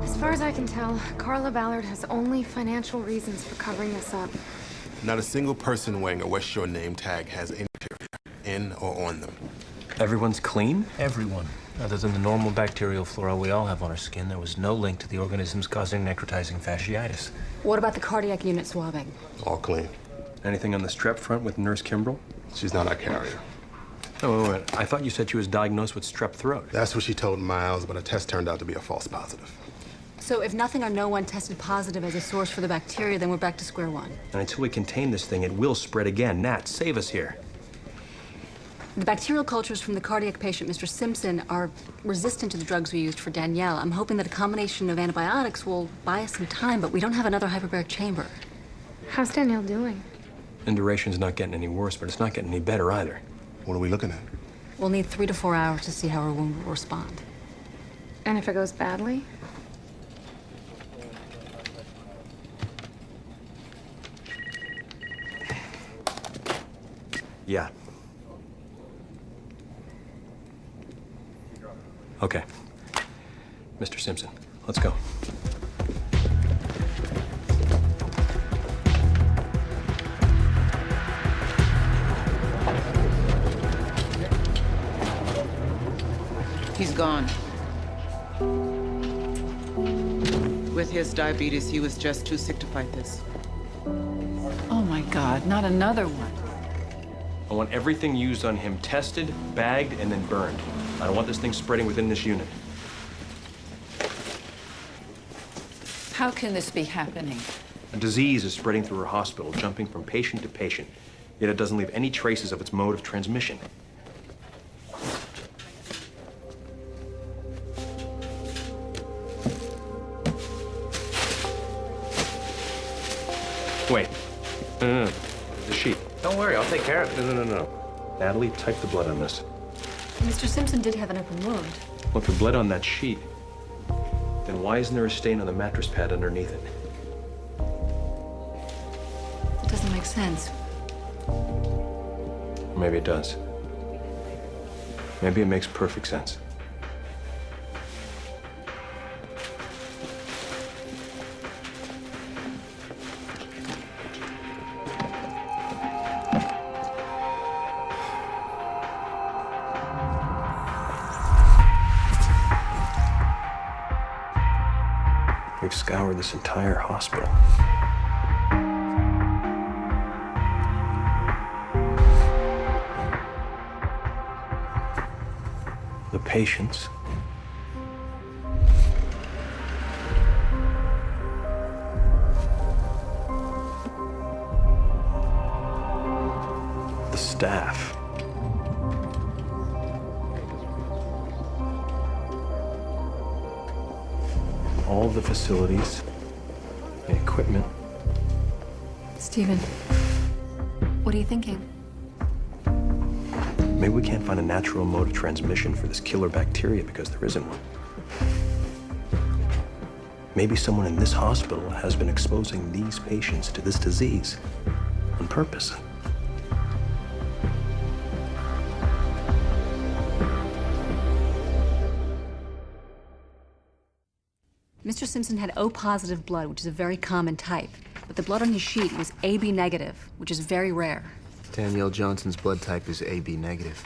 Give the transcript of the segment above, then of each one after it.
As far as I can tell, Carla Ballard has only financial reasons for covering this up. Not a single person wearing a West Shore name tag has any bacteria in or on them. Everyone's clean? Everyone. Other than the normal bacterial flora we all have on our skin, there was no link to the organisms causing necrotizing fasciitis. What about the cardiac unit swabbing? All clean. Anything on the strep front with Nurse Kimbrell? She's not our carrier. Oh, wait. I thought you said she was diagnosed with strep throat. That's what she told Miles, but a test turned out to be a false positive. So if nothing or no one tested positive as a source for the bacteria, then we're back to square one. And until we contain this thing, it will spread again. Nat, save us here. The bacterial cultures from the cardiac patient, Mr. Simpson, are resistant to the drugs we used for Danielle. I'm hoping that a combination of antibiotics will buy us some time, but we don't have another hyperbaric chamber. How's Danielle doing? Induration's not getting any worse, but it's not getting any better either. What are we looking at? We'll need 3 to 4 hours to see how her wound will respond. And if it goes badly? Yeah. Okay. Mr. Simpson, let's go. He's gone. With his diabetes, he was just too sick to fight this. Oh my God, not another one. I want everything used on him tested, bagged, and then burned. I don't want this thing spreading within this unit. How can this be happening? A disease is spreading through our hospital, jumping from patient to patient, yet it doesn't leave any traces of its mode of transmission. Wait. No. The sheet. Don't worry, I'll take care of it. No. Natalie, type the blood on this. Mr. Simpson did have an open wound. Well, if the blood on that sheet, then why isn't there a stain on the mattress pad underneath it? It doesn't make sense. Or maybe it does. Maybe it makes perfect sense. We've scoured this entire hospital. The patients. The staff. All of the facilities, the equipment. Stephen, what are you thinking? Maybe we can't find a natural mode of transmission for this killer bacteria because there isn't one. Maybe someone in this hospital has been exposing these patients to this disease on purpose. Mr. Simpson had O-positive blood, which is a very common type. But the blood on his sheet was AB negative, which is very rare. Danielle Johnson's blood type is AB negative.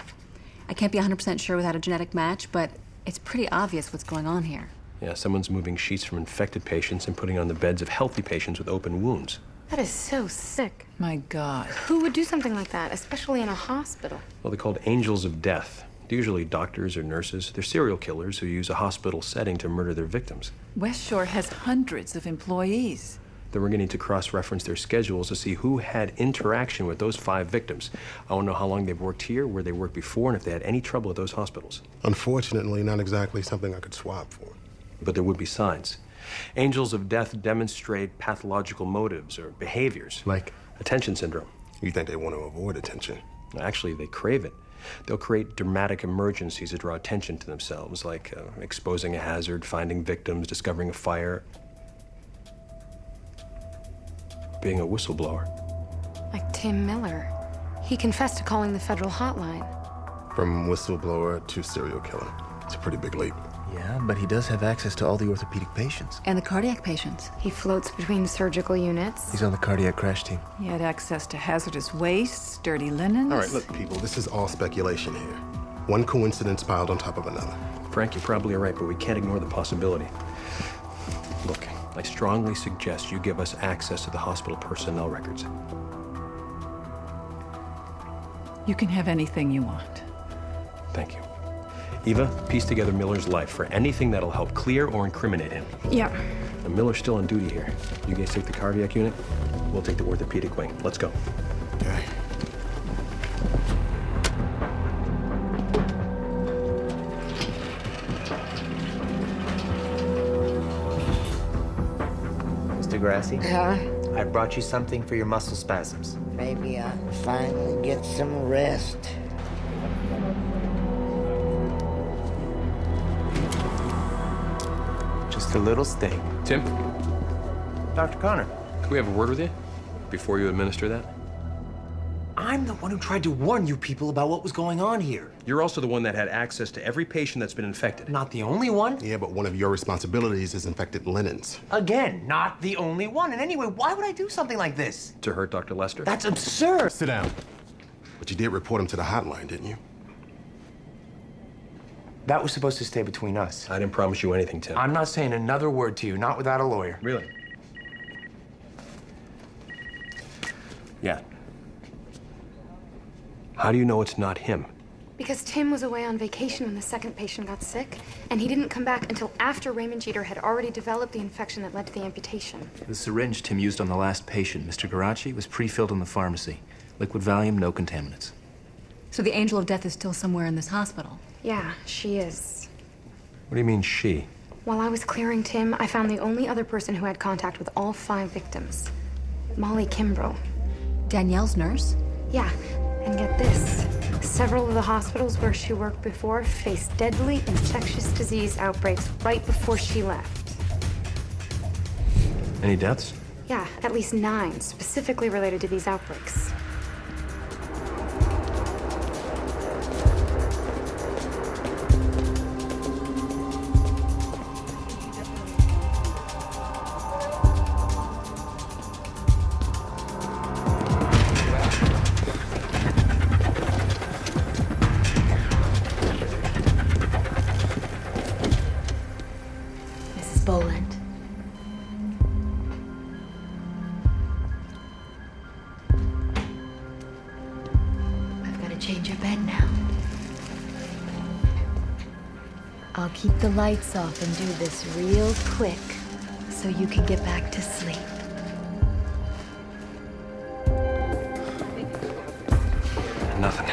I can't be 100% sure without a genetic match, but it's pretty obvious what's going on here. Yeah, someone's moving sheets from infected patients and putting on the beds of healthy patients with open wounds. That is so sick. My God. Who would do something like that, especially in a hospital? Well, they're called angels of death. They're usually doctors or nurses. They're serial killers who use a hospital setting to murder their victims. West Shore has hundreds of employees. Then we're going to need to cross-reference their schedules to see who had interaction with those 5 victims. I want to know how long they've worked here, where they worked before, and if they had any trouble at those hospitals. Unfortunately, not exactly something I could swap for. But there would be signs. Angels of death demonstrate pathological motives or behaviors. Like? Attention syndrome. You think they want to avoid attention? Actually, they crave it. They'll create dramatic emergencies to draw attention to themselves, like exposing a hazard, finding victims, discovering a fire. Being a whistleblower. Like Tim Miller. He confessed to calling the federal hotline. From whistleblower to serial killer. It's a pretty big leap. Yeah, but he does have access to all the orthopedic patients. And the cardiac patients. He floats between surgical units. He's on the cardiac crash team. He had access to hazardous wastes, dirty linens. All right, look, people, this is all speculation here. One coincidence piled on top of another. Frank, you're probably right, but we can't ignore the possibility. Look, I strongly suggest you give us access to the hospital personnel records. You can have anything you want. Thank you. Eva, piece together Miller's life for anything that'll help clear or incriminate him. Yeah. And Miller's still on duty here. You guys take the cardiac unit, we'll take the orthopedic wing. Let's go. Okay. Mr. Grassi, Huh? I brought you something for your muscle spasms. Maybe I'll finally get some rest. Just a little sting. Tim, Dr. Connor, can we have a word with you before you administer that? I'm the one who tried to warn you people about what was going on here. You're also the one that had access to every patient that's been infected. Not the only one. Yeah, but one of your responsibilities is infected linens. Again, not the only one. And anyway, why would I do something like this? To hurt Dr. Lester. That's absurd. Sit down. But you did report him to the hotline, didn't you? That was supposed to stay between us. I didn't promise you anything, Tim. I'm not saying another word to you, not without a lawyer. Really? Yeah. How do you know it's not him? Because Tim was away on vacation when the second patient got sick, and he didn't come back until after Raymond Jeter had already developed the infection that led to the amputation. The syringe Tim used on the last patient, Mr. Garachi, was pre-filled in the pharmacy. Liquid Valium, no contaminants. So the angel of death is still somewhere in this hospital. Yeah, she is. What do you mean, she? While I was clearing Tim, I found the only other person who had contact with all 5 victims. Molly Kimbrough. Danielle's nurse? Yeah, and get this. Several of the hospitals where she worked before faced deadly infectious disease outbreaks right before she left. Any deaths? Yeah, at least 9, specifically related to these outbreaks. Mrs. Boland. I've got to change your bed now. I'll keep the lights off and do this real quick so you can get back to sleep. Nothing.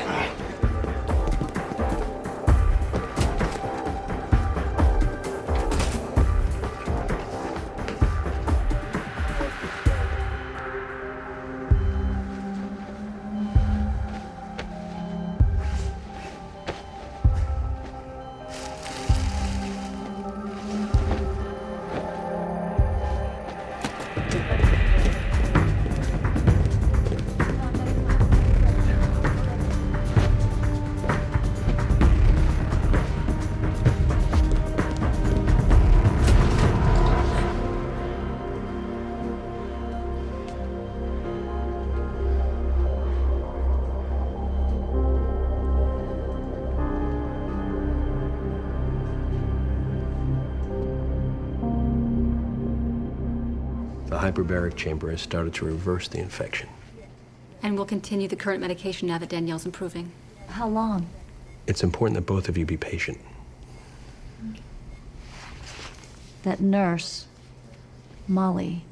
The hyperbaric chamber has started to reverse the infection. And we'll continue the current medication now that Danielle's improving. How long? It's important that both of you be patient. That nurse, Molly,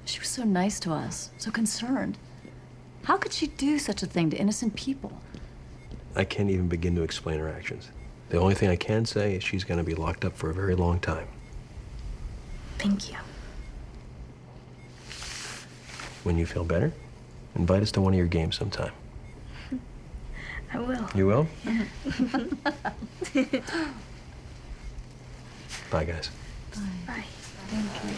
she was so nice to us, so concerned. How could she do such a thing to innocent people? I can't even begin to explain her actions. The only thing I can say is she's going to be locked up for a very long time. Thank you. When you feel better, invite us to one of your games sometime. I will. You will? Bye, guys. Bye. Thank you.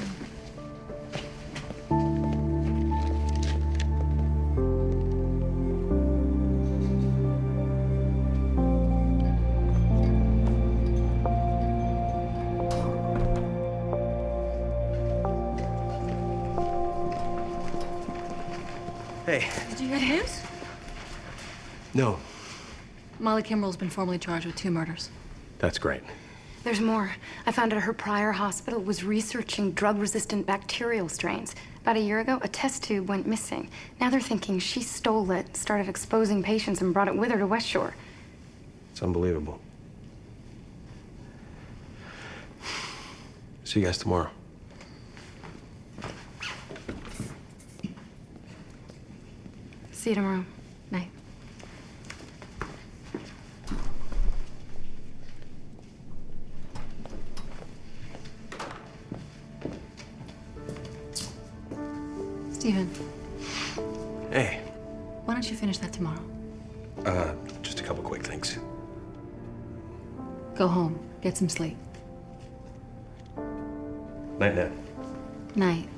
Hey. Did you hear the news? No. Molly Kimbrell's been formally charged with 2 murders. That's great. There's more. I found out her prior hospital was researching drug-resistant bacterial strains. About a year ago, a test tube went missing. Now they're thinking she stole it, started exposing patients, and brought it with her to West Shore. It's unbelievable. See you guys tomorrow. See you tomorrow. Night. Stephen, Hey. why don't you finish that tomorrow? Just a couple quick things. Go home, get some sleep. Night, Nat. Night.